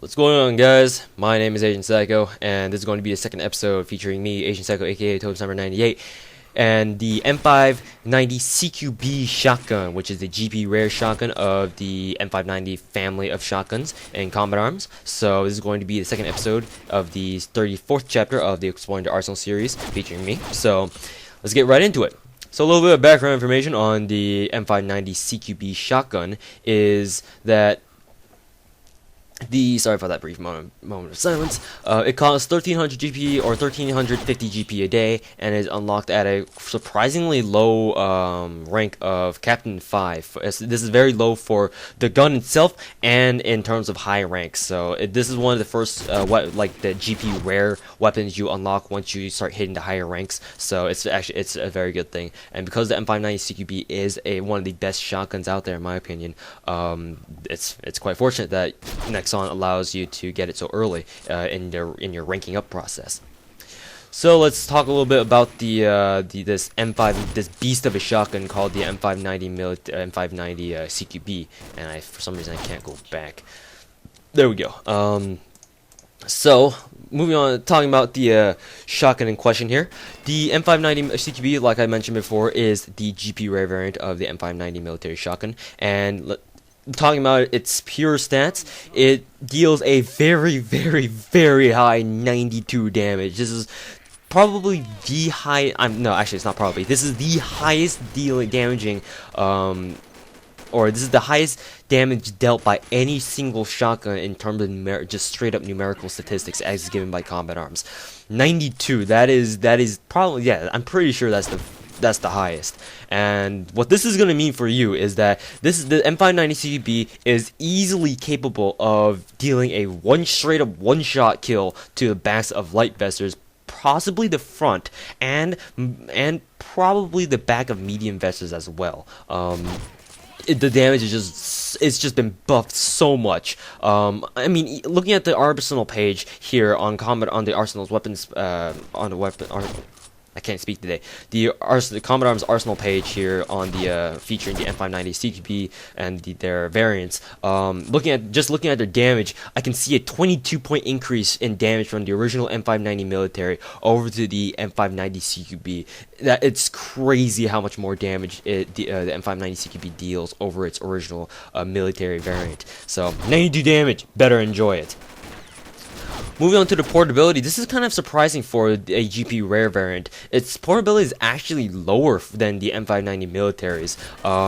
What's going on, guys? My name is Agent Psycho, and this is going to be the second episode featuring me, Agent Psycho, aka Totem Number 98, and the M590 CQB shotgun, which is the GP rare shotgun of the M590 family of shotguns and combat arms. So this is going to be the second episode of the 34th chapter of the Exploring the Arsenal series featuring me. So let's get right into it. So a little bit of background information on the M590 CQB shotgun is that sorry for that brief moment of silence. It costs 1300 GP or 1350 GP a day, and is unlocked at a surprisingly low rank of Captain 5. This is very low for the gun itself, and in terms of high ranks. So this is one of the first, the GP rare weapons you unlock once you start hitting the higher ranks. So it's a very good thing. And because the M590 CQB is one of the best shotguns out there, in my opinion, it's quite fortunate that Nexon allows you to get it so early in your ranking up process. So let's talk a little bit about this beast of a shotgun called the M590 CQB, and for some reason I can't go back. There we go. So moving on, talking about the shotgun in question here. The M590 CQB, like I mentioned before, is the GP rare variant of the M590 military shotgun, and talking about its pure stats, it deals a very, very, very high 92 damage. This is probably the high. No, actually, it's not probably. This is the highest damaging, or this is the highest damage dealt by any single shotgun in terms of just straight up numerical statistics as given by combat arms. 92. That is probably, yeah. I'm pretty sure that's the highest. And what this is going to mean for you is that the M590 CQB is easily capable of dealing a straight up one-shot kill to the backs of light vesters, possibly the front, and probably the back of medium vesters as well. The damage is it's just been buffed so much. I mean, looking at the arsenal page here on the Arsenal's weapons on the weapon. I can't speak today. The Combat Arms Arsenal page here on the featuring the M590 CQB and their variants. Looking at their damage, I can see a 22-point increase in damage from the original M590 military over to the M590 CQB. It's crazy how much more damage the M590 CQB deals over its original military variant. So 92 damage, better enjoy it. Moving on to the portability, this is kind of surprising for a GP rare variant. Its portability is actually lower than the M590 militaries,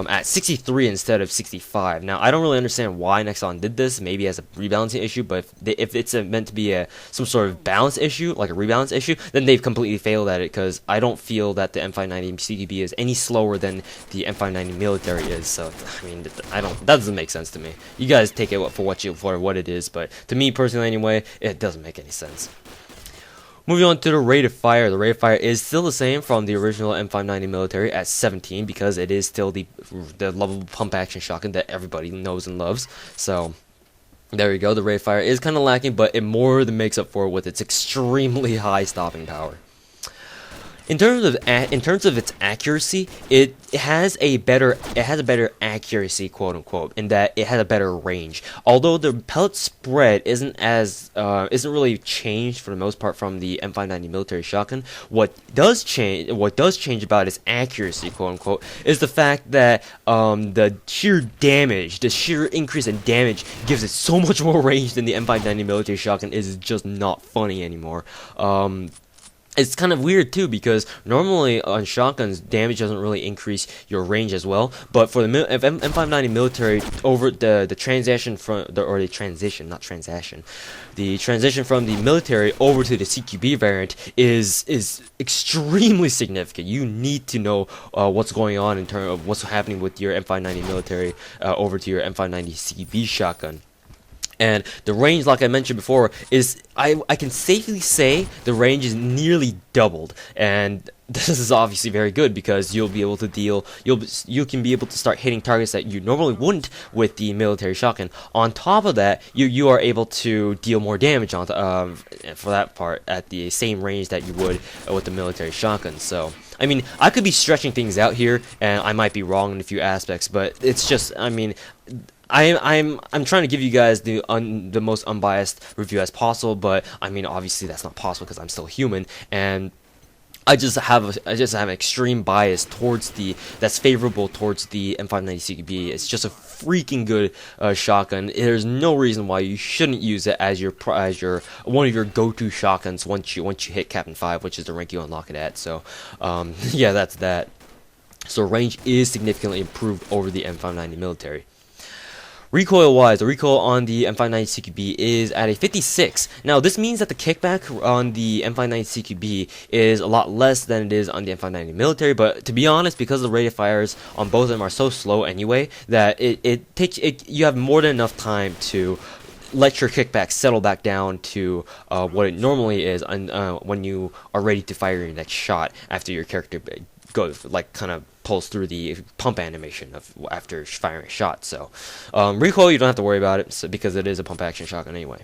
at 63 instead of 65. Now, I don't really understand why Nexon did this, maybe as a rebalancing issue, but if it's meant to be some sort of balance issue, like a rebalance issue, then they've completely failed at it, because I don't feel that the M590 CQB is any slower than the M590 military is. So, I mean, that doesn't make sense to me. You guys take it for what it is, but to me personally anyway, it doesn't make any sense. Moving on to the rate of fire. The rate of fire is still the same from the original M590 military at 17, because it is still the lovable pump action shotgun that everybody knows and loves. So there you go. The rate of fire is kind of lacking, but it more than makes up for it with its extremely high stopping power. In terms of its accuracy, it has a better accuracy, quote unquote, in that it has a better range. Although the pellet spread isn't really changed for the most part from the M590 military shotgun. What does change about its accuracy, quote unquote, is the fact that the sheer increase in damage gives it so much more range than the M590 military shotgun is just not funny anymore. It's kind of weird too, because normally on shotguns, damage doesn't really increase your range as well. But for the M590 military, over the transition from the transition from the military over to the CQB variant is extremely significant. You need to know what's going on in terms of what's happening with your M590 military over to your M590 CQB shotgun. And the range, like I mentioned before, is I can safely say the range is nearly doubled, and this is obviously very good, because you'll be able to you can be able to start hitting targets that you normally wouldn't with the military shotgun. On top of that, you are able to deal more damage on for that part at the same range that you would with the military shotgun. So I mean, I could be stretching things out here, and I might be wrong in a few aspects, but it's just, I mean, I'm trying to give you guys the most unbiased review as possible, but I mean obviously that's not possible because I'm still human, and I just have an extreme bias towards that's favorable towards the M590 CQB. It's just a freaking good shotgun. There's no reason why you shouldn't use it as your one of your go-to shotguns once you hit Captain 5, which is the rank you unlock it at. So yeah, that's that. So range is significantly improved over the M590 military. Recoil wise, the recoil on the M590 CQB is at a 56. Now this means that the kickback on the M590 CQB is a lot less than it is on the M590 military, but to be honest, because the rate of fires on both of them are so slow anyway, that you have more than enough time to let your kickback settle back down to what it normally is when you are ready to fire your next shot after your character goes, like, kind of pulls through the pump animation of after firing a shot. So recoil, you don't have to worry about it because it is a pump action shotgun anyway.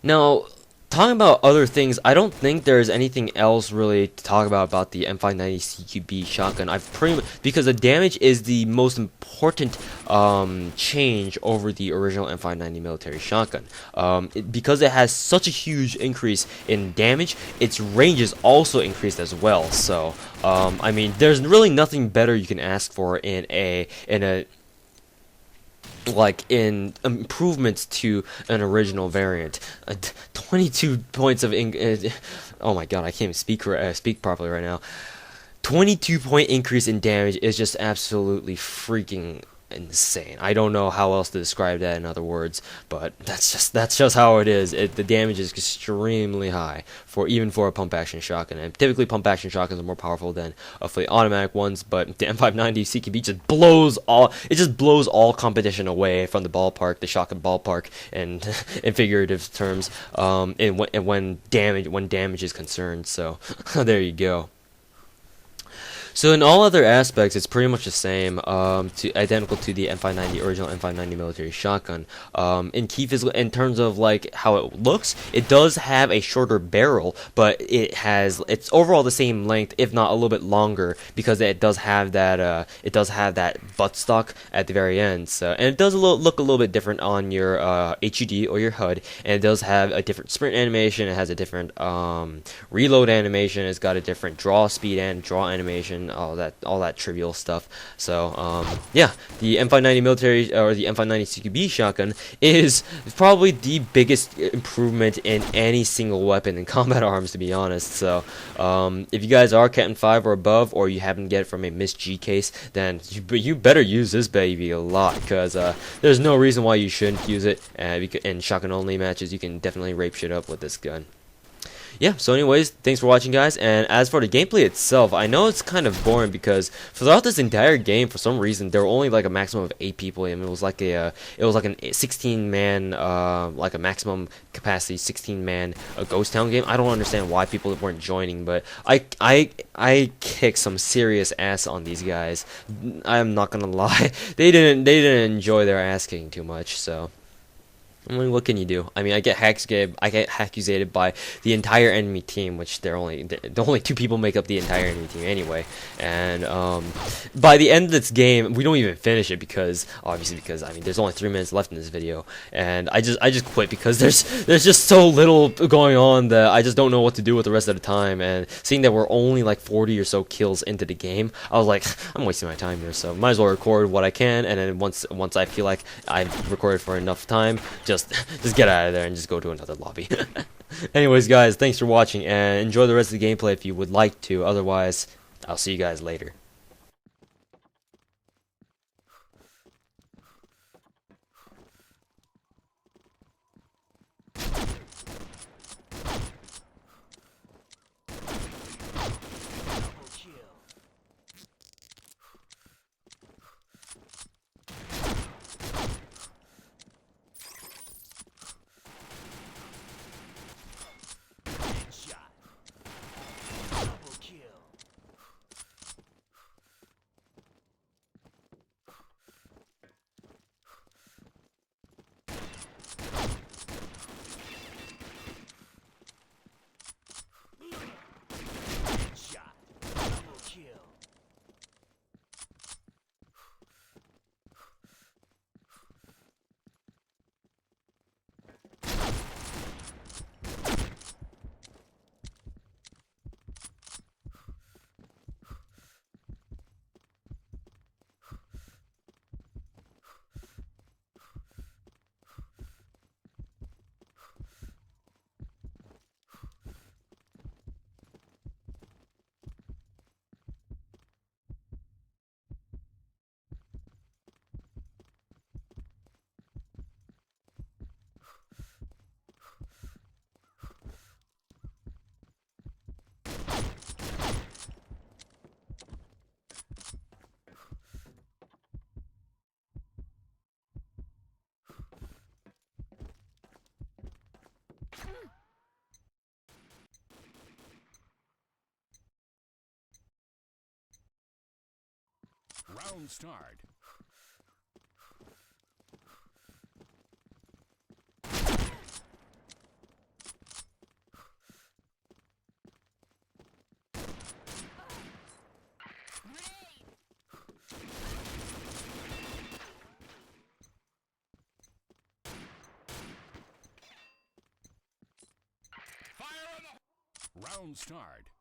Now, talking about other things, I don't think there's anything else really to talk about the M590 CQB shotgun. Because the damage is the most important change over the original M590 military shotgun. Because it has such a huge increase in damage, its range is also increased as well. So I mean, there's really nothing better you can ask for in improvements to an original variant. 22 points of oh my god, I can't even speak properly right now. 22-point increase in damage is just absolutely freaking insane. I don't know how else to describe that in other words, but that's just how it is. The damage is extremely high even for a pump action shotgun, and typically pump action shotguns are more powerful than fully automatic ones, but the M590 CQB just blows all competition away from the ballpark, the shotgun ballpark, and in figurative terms, and when damage is concerned. So there you go. So in all other aspects, it's pretty much the same, identical to the M590 original M590 military shotgun. In terms of like how it looks, it does have a shorter barrel, but it's overall the same length, if not a little bit longer, because it does have that buttstock at the very end. So, and it does look a little bit different on your HUD or your HUD, and it does have a different sprint animation. It has a different reload animation. It's got a different draw speed and draw animation. All that trivial stuff. So yeah, the M590 military or the M590 CQB shotgun is probably the biggest improvement in any single weapon in combat arms, to be honest. So if you guys are Captain 5 or above, or you happen to get it from a Miss G case, then you better use this baby a lot, because there's no reason why you shouldn't use it. In shotgun only matches, you can definitely rape shit up with this gun. Yeah, so anyways, thanks for watching, guys. And as for the gameplay itself, I know it's kind of boring because throughout this entire game, for some reason, there were only like a maximum of 8 people, and it was like an 16-man, like a maximum capacity 16-man ghost town game. I don't understand why people weren't joining, but I kicked some serious ass on these guys. I'm not gonna lie, they didn't enjoy their ass kicking too much, so. I mean, what can you do? I mean, I get accusated by the entire enemy team, which the only 2 people make up the entire enemy team anyway. And by the end of this game, we don't even finish it because I mean, there's only 3 minutes left in this video, and I just quit because there's just so little going on that I just don't know what to do with the rest of the time. And seeing that we're only like 40 or so kills into the game, I was like, I'm wasting my time here, so might as well record what I can, and then once I feel like I've recorded for enough time, just get out of there and just go to another lobby. Anyways, guys, thanks for watching, and enjoy the rest of the gameplay if you would like to. Otherwise, I'll see you guys later. Round start. Fire on the... Round start.